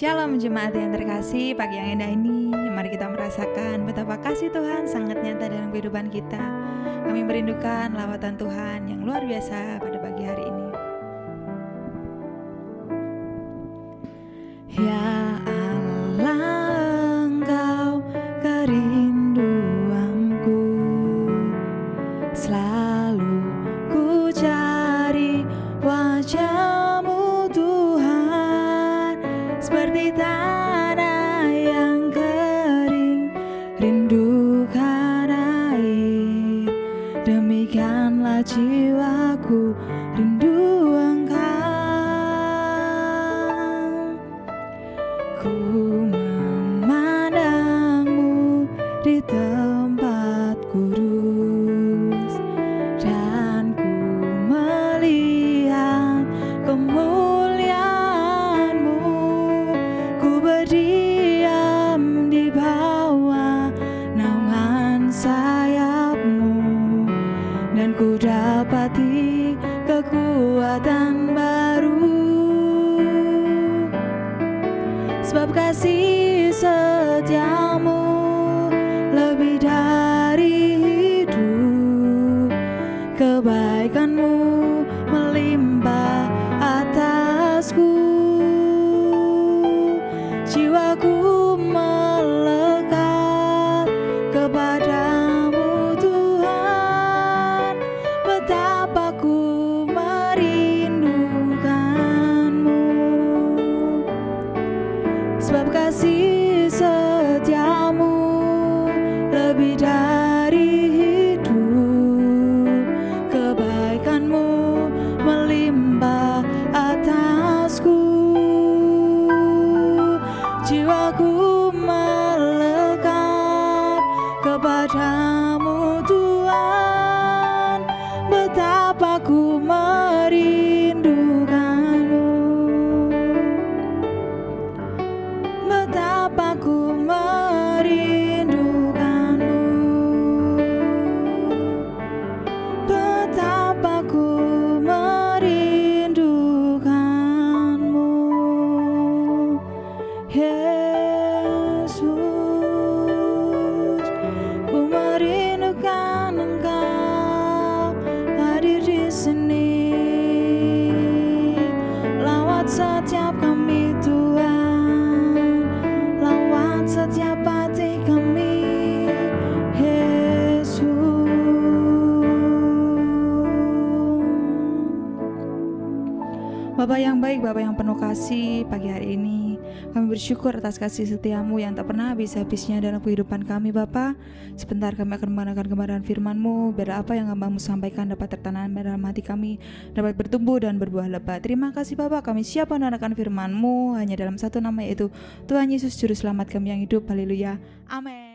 Shalom jemaat yang terkasih, pagi yang indah ini mari kita merasakan betapa kasih Tuhan sangat nyata dalam kehidupan kita. Kami merindukan lawatan Tuhan yang luar biasa pada pagi hari ini. Ya Allah, Engkau kerinduanku, selalu ku cari wajah-Mu Tuhan, seperti tanah yang kering rindukan air, demikianlah jiwaku rindu Engkau. Ku memandang-Mu di tempat kudus, dan ku melihat kemuliaan-Mu. Ku berdiam di bawah naungan sayap-Mu, dan ku dapati kekuatan baru. Sebab kasih setia-Mu lebih dari hidup, kebaikan-Mu melimpah atasku. Jiwaku melekat kepada-Mu Tuhan, betapa ku merindukan-Mu. Sebab kasih setia-Mu lebih dari hidup, kebaikan-Mu melimpah atasku. Jiwaku melekat kepada-Mu Tuhan, betapa ku merindukan-Mu, betapa ku merindukan-Mu, betapa ku merindukan-Mu, Yesus. Ku merindukan Engkau hadir di sini, lawat setiap kami Tuhan, lawat setiap hati kami, Yesus. Bapa yang baik, Bapa yang penuh kasih, pagi hari ini kami bersyukur atas kasih setia-Mu yang tak pernah habis-habisnya dalam kehidupan kami, Bapa. Sebentar kami akan mendengarkan kebenaran firman-Mu, biar apa yang hamba-Mu sampaikan dapat tertanam dalam hati kami, dapat bertumbuh dan berbuah lebat. Terima kasih Bapa, kami siap mendengarkan firman-Mu hanya dalam satu nama, yaitu Tuhan Yesus Juru Selamat kami yang hidup. Haleluya, amin.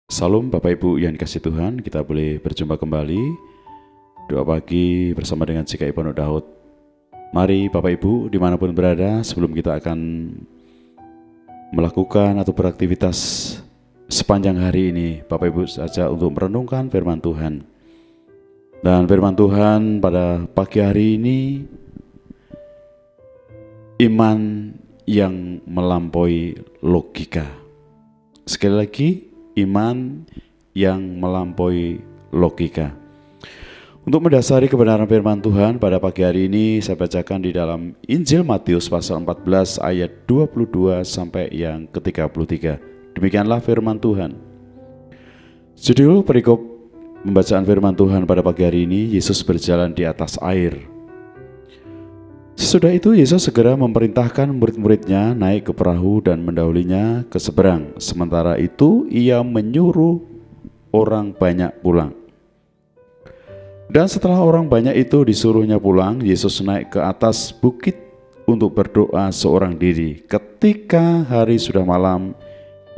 Salam Bapak Ibu yang dikasih Tuhan, kita boleh berjumpa kembali doa pagi bersama dengan GKI Pondok Daud. Mari Bapak Ibu dimanapun berada, sebelum kita akan melakukan atau beraktivitas sepanjang hari ini, Bapak Ibu saja untuk merenungkan firman Tuhan. Dan firman Tuhan pada pagi hari ini, iman yang melampaui logika. Sekali lagi, iman yang melampaui logika. Untuk mendasari kebenaran firman Tuhan pada pagi hari ini, saya bacakan di dalam Injil Matius pasal 14 ayat 22 sampai yang ke-33. Demikianlah firman Tuhan. Judul perikop pembacaan firman Tuhan pada pagi hari ini, Yesus berjalan di atas air. Sesudah itu Yesus segera memerintahkan murid-muridnya naik ke perahu dan mendahulinya ke seberang. Sementara itu ia menyuruh orang banyak pulang. Dan setelah orang banyak itu disuruhnya pulang, Yesus naik ke atas bukit untuk berdoa seorang diri. Ketika hari sudah malam,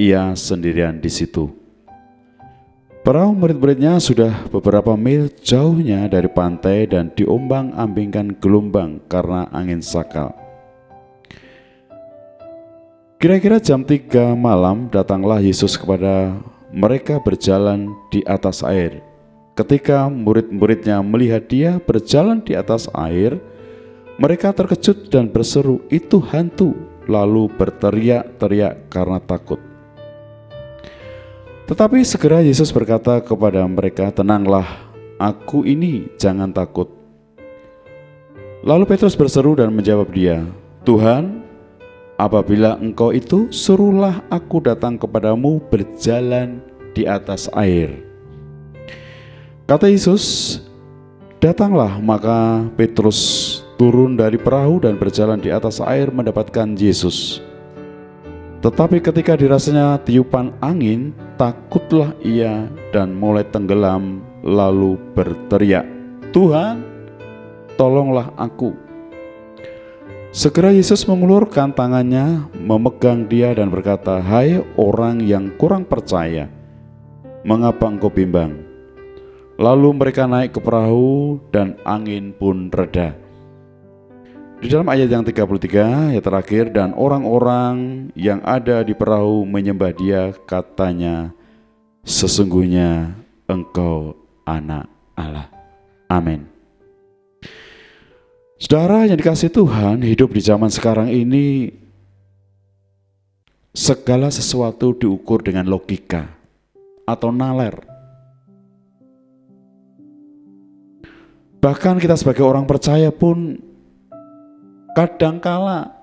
ia sendirian di situ. Perahu murid-muridnya sudah beberapa mil jauhnya dari pantai dan diombang-ambingkan gelombang karena angin sakal. Kira-kira jam 3 malam datanglah Yesus kepada mereka berjalan di atas air. Ketika murid-muridnya melihat dia berjalan di atas air, Mereka terkejut dan berseru, "Itu hantu!" lalu berteriak-teriak karena takut. Tetapi segera Yesus berkata kepada mereka, "Tenanglah, aku ini, jangan takut." Lalu Petrus berseru dan menjawab dia, "Tuhan, apabila Engkau itu, suruhlah aku datang kepadamu berjalan di atas air." Kata Yesus, "Datanglah." Maka Petrus turun dari perahu dan berjalan di atas air mendapatkan Yesus. Tetapi ketika dirasanya tiupan angin, takutlah ia dan mulai tenggelam, lalu berteriak, "Tuhan, tolonglah aku." Segera Yesus mengulurkan tangannya, memegang dia dan berkata, "Hai orang yang kurang percaya, mengapa engkau bimbang?" Lalu mereka naik ke perahu dan angin pun reda. Di dalam ayat yang 33, ayat terakhir, dan orang-orang yang ada di perahu menyembah dia, katanya, "Sesungguhnya Engkau Anak Allah." Amin. Saudara yang dikasihi Tuhan, hidup di zaman sekarang ini segala sesuatu diukur dengan logika atau nalar. Bahkan kita sebagai orang percaya pun kadangkala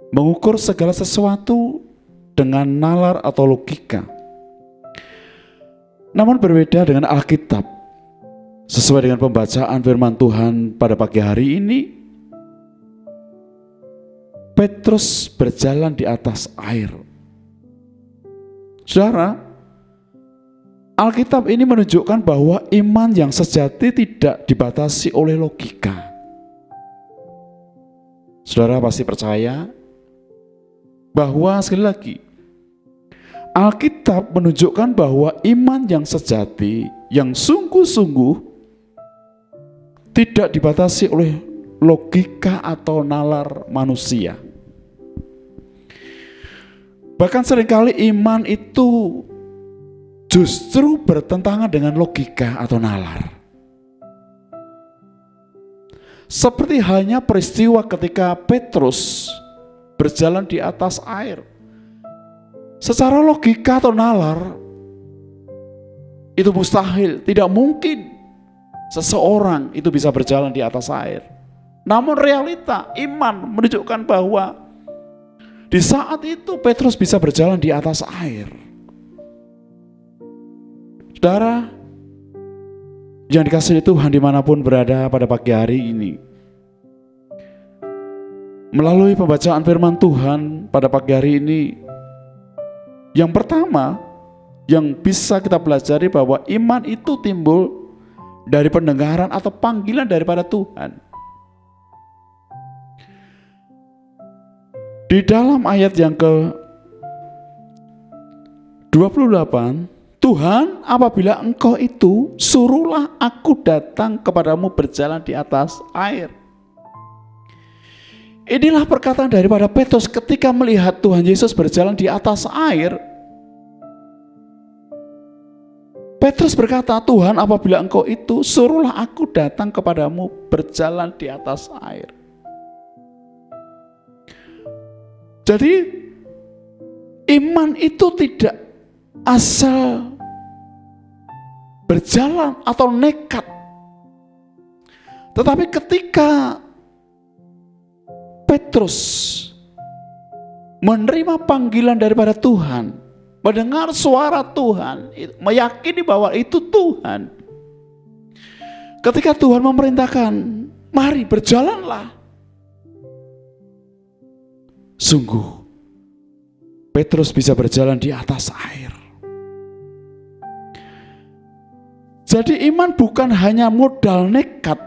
mengukur segala sesuatu dengan nalar atau logika. Namun berbeda dengan Alkitab. Sesuai dengan pembacaan firman Tuhan pada pagi hari ini, Petrus berjalan di atas air. Saudara, Alkitab ini menunjukkan bahwa iman yang sejati tidak dibatasi oleh logika. Saudara pasti percaya bahwa, sekali lagi, Alkitab menunjukkan bahwa iman yang sejati, yang sungguh-sungguh, tidak dibatasi oleh logika atau nalar manusia. Bahkan seringkali iman itu justru bertentangan dengan logika atau nalar. Seperti halnya peristiwa ketika Petrus berjalan di atas air. Secara logika atau nalar, itu mustahil, tidak mungkin seseorang itu bisa berjalan di atas air. Namun realita iman menunjukkan bahwa di saat itu Petrus bisa berjalan di atas air. Saudara yang dikasihi Tuhan dimanapun berada pada pagi hari ini, melalui pembacaan firman Tuhan pada pagi hari ini, yang pertama yang bisa kita pelajari bahwa iman itu timbul dari pendengaran atau panggilan daripada Tuhan. Di dalam ayat yang ke-28, "Tuhan, apabila Engkau itu, suruhlah aku datang kepadamu berjalan di atas air." Inilah perkataan daripada Petrus ketika melihat Tuhan Yesus berjalan di atas air. Petrus berkata, "Tuhan, apabila Engkau itu, suruhlah aku datang kepadamu berjalan di atas air." Jadi iman itu tidak asal berjalan atau nekat. Tetapi ketika Petrus menerima panggilan daripada Tuhan, mendengar suara Tuhan, meyakini bahwa itu Tuhan. Ketika Tuhan memerintahkan, "Mari berjalanlah." Sungguh, Petrus bisa berjalan di atas air. Jadi iman bukan hanya modal nekat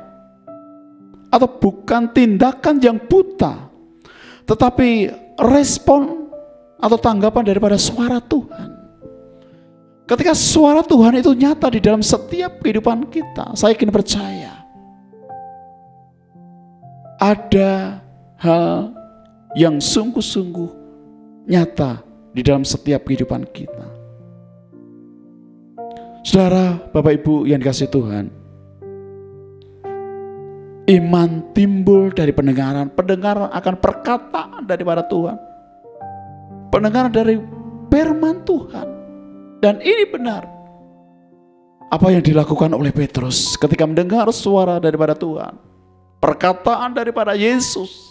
atau bukan tindakan yang buta, tetapi respon atau tanggapan daripada suara Tuhan. Ketika suara Tuhan itu nyata di dalam setiap kehidupan kita, saya yakin percaya ada hal yang sungguh-sungguh nyata di dalam setiap kehidupan kita. Saudara, Bapak Ibu yang dikasihi Tuhan, Iman timbul dari pendengaran. Pendengaran akan perkataan daripada Tuhan. Pendengaran dari firman Tuhan. Dan ini benar. Apa yang dilakukan oleh Petrus ketika mendengar suara daripada Tuhan. Perkataan daripada Yesus.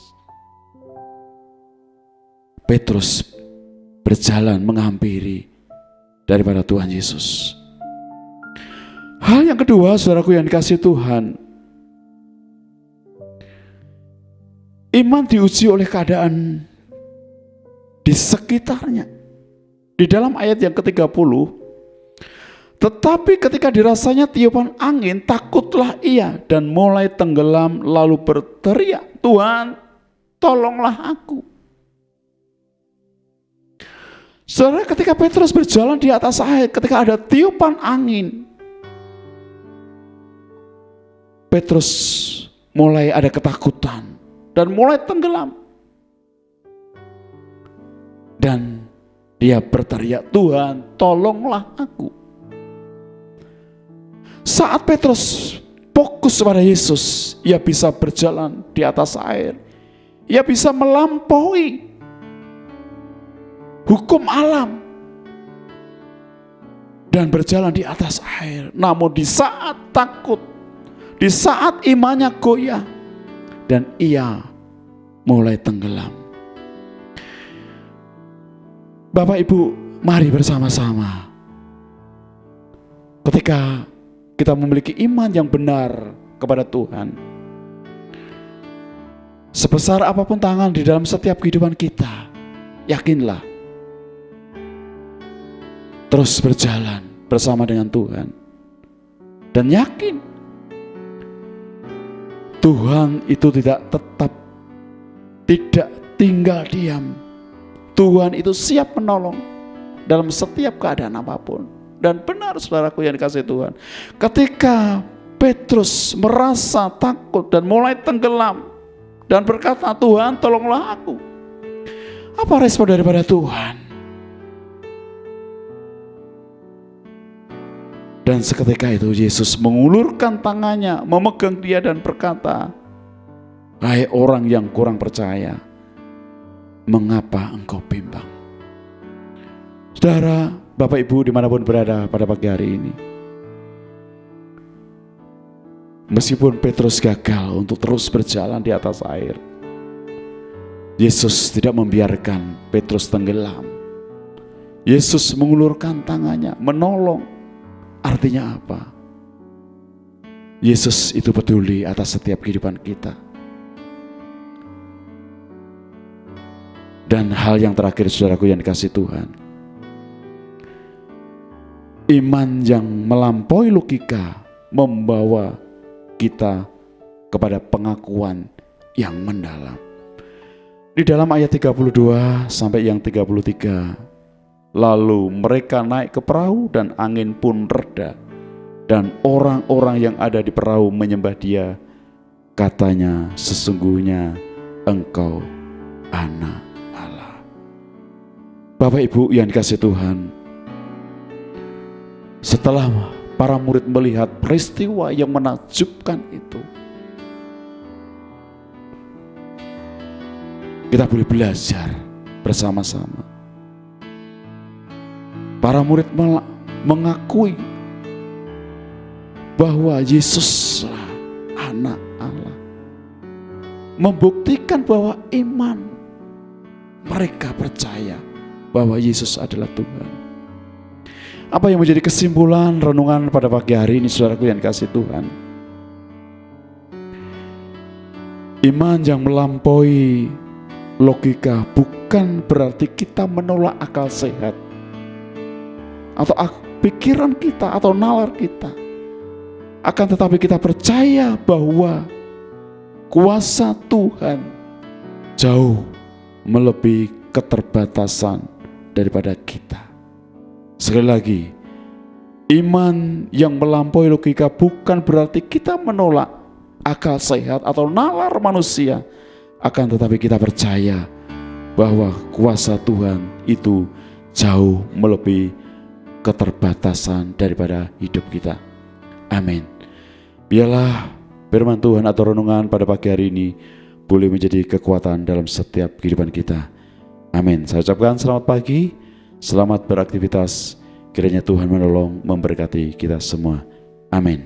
Petrus berjalan menghampiri daripada Tuhan Yesus. Hal yang kedua, saudaraku yang dikasihi Tuhan, iman diuji oleh keadaan di sekitarnya. Di dalam ayat yang ke-30, tetapi ketika dirasanya tiupan angin, takutlah ia dan mulai tenggelam lalu berteriak, Tuhan, tolonglah aku. Saudara, ketika Petrus berjalan di atas air, ketika ada tiupan angin, Petrus mulai ada ketakutan dan mulai tenggelam. Dan dia berteriak, Tuhan, tolonglah aku. Saat Petrus fokus pada Yesus, ia bisa berjalan di atas air. Ia bisa melampaui hukum alam dan berjalan di atas air. Namun di saat takut, di saat imannya goyah, dan ia mulai tenggelam. Bapak Ibu, mari bersama-sama. Ketika kita memiliki iman yang benar kepada Tuhan, sebesar apapun tangan di dalam setiap kehidupan kita, yakinlah, terus berjalan bersama dengan Tuhan. Dan yakin, Tuhan itu tidak tinggal diam. Tuhan itu siap menolong dalam setiap keadaan apapun. Dan benar saudaraku yang dikasihi Tuhan, ketika Petrus merasa takut dan mulai tenggelam dan berkata, Tuhan tolonglah aku, apa respon daripada Tuhan? Dan seketika itu Yesus mengulurkan tangannya, memegang dia dan berkata, hai orang yang kurang percaya, mengapa engkau bimbang? Saudara, Bapak Ibu dimanapun berada pada pagi hari ini, meskipun Petrus gagal untuk terus berjalan di atas air, Yesus tidak membiarkan Petrus tenggelam. Yesus mengulurkan tangannya, menolong. Artinya apa? Yesus itu peduli atas setiap kehidupan kita. Dan hal yang terakhir saudaraku yang dikasihi Tuhan, iman yang melampaui logika membawa kita kepada pengakuan yang mendalam. Di dalam ayat 32 sampai yang 33, lalu mereka naik ke perahu dan angin pun reda, dan orang-orang yang ada di perahu menyembah dia. Katanya, sesungguhnya engkau anak Allah. Bapak Ibu yang dikasihi Tuhan, setelah para murid melihat peristiwa yang menakjubkan itu, kita boleh belajar bersama-sama. Para murid mengakui bahwa Yesuslah anak Allah, membuktikan bahwa iman mereka percaya bahwa Yesus adalah Tuhan. Apa yang menjadi kesimpulan renungan pada pagi hari ini saudaraku yang dikasihi Tuhan? Iman yang melampaui logika bukan berarti kita menolak akal sehat atau pikiran kita atau nalar kita. Akan tetapi kita percaya bahwa kuasa Tuhan jauh melebihi keterbatasan daripada kita. Sekali lagi, iman yang melampaui logika bukan berarti kita menolak akal sehat atau nalar manusia. Akan tetapi kita percaya bahwa kuasa Tuhan itu jauh melebihi keterbatasan daripada hidup kita. Amin. Biarlah firman Tuhan atau renungan pada pagi hari ini boleh menjadi kekuatan dalam setiap kehidupan kita. Amin. Saya ucapkan selamat pagi, selamat beraktivitas. Kiranya Tuhan menolong, memberkati kita semua. Amin.